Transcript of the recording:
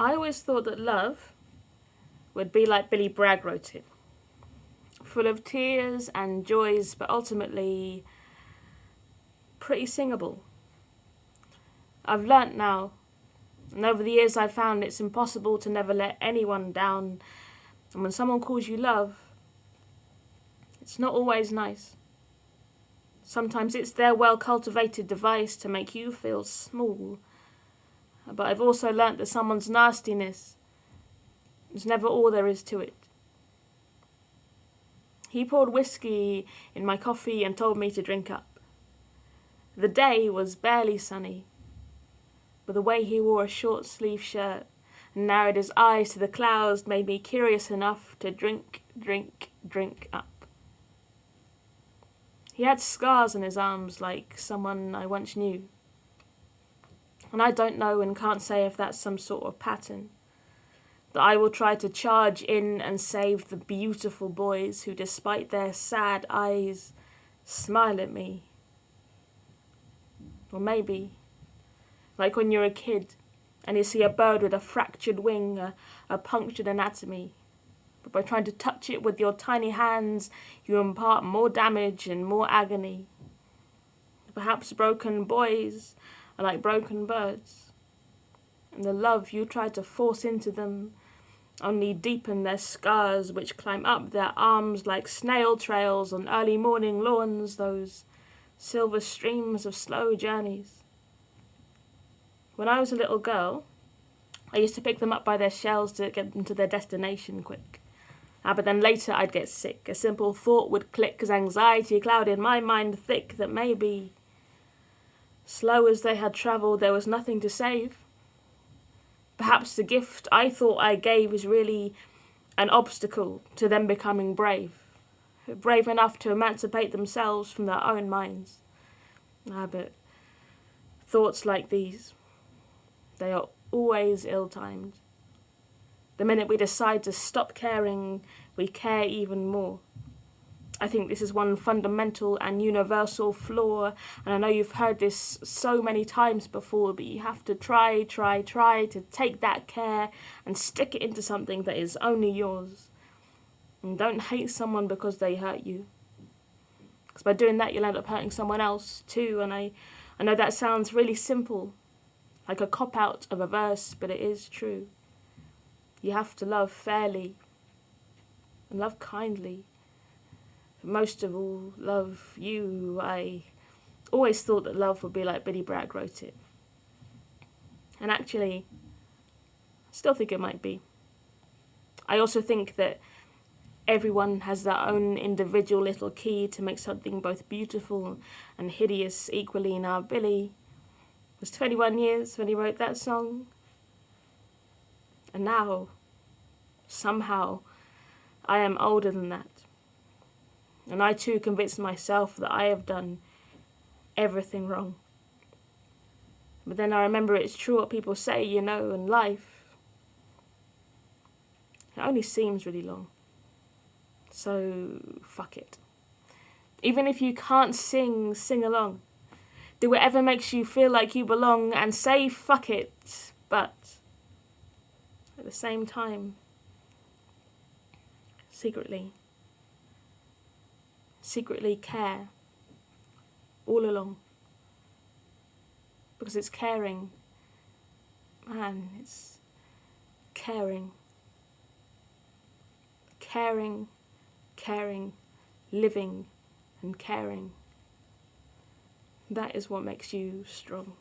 I always thought that love would be like Billy Bragg wrote it, full of tears and joys, but ultimately pretty singable. I've learnt now, and over the years I've found it's impossible to never let anyone down, and when someone calls you love, it's not always nice. Sometimes it's their well-cultivated device to make you feel small. But I've also learnt that someone's nastiness is never all there is to it. He poured whiskey in my coffee and told me to drink up. The day was barely sunny, but the way he wore a short-sleeved shirt and narrowed his eyes to the clouds made me curious enough to drink up. He had scars on his arms like someone I once knew. And I don't know and can't say if that's some sort of pattern. That I will try to charge in and save the beautiful boys who, despite their sad eyes, smile at me. Or maybe, like when you're a kid and you see a bird with a fractured wing, a punctured anatomy, but by trying to touch it with your tiny hands, you impart more damage and more agony. Perhaps broken boys are like broken birds, and the love you try to force into them only deepen their scars, which climb up their arms like snail trails on early morning lawns, those silver streams of slow journeys. When I was a little girl, I used to pick them up by their shells to get them to their destination quick. But then later I'd get sick. A simple thought would click as anxiety clouded my mind thick that maybe, slow as they had travelled, there was nothing to save. Perhaps the gift I thought I gave was really an obstacle to them becoming brave enough to emancipate themselves from their own minds. But thoughts like these, they are always ill-timed. The minute we decide to stop caring, we care even more. I think this is one fundamental and universal flaw, and I know you've heard this so many times before, but you have to try to take that care and stick it into something that is only yours. And don't hate someone because they hurt you. Because by doing that, you'll end up hurting someone else too, and I know that sounds really simple, like a cop-out of a verse, but it is true. You have to love fairly and love kindly. But most of all, love you. I always thought that love would be like Billy Bragg wrote it. And actually, I still think it might be. I also think that everyone has their own individual little key to make something both beautiful and hideous equally. Now, Billy was 21 years when he wrote that song. And now, somehow, I am older than that. And I too convinced myself that I have done everything wrong. But then I remember it's true what people say, in life, it only seems really long. So, fuck it. Even if you can't sing along. Do whatever makes you feel like you belong and say fuck it, but at the same time, secretly care all along. Because it's caring. Man, it's caring. Caring, living and caring. That is what makes you strong.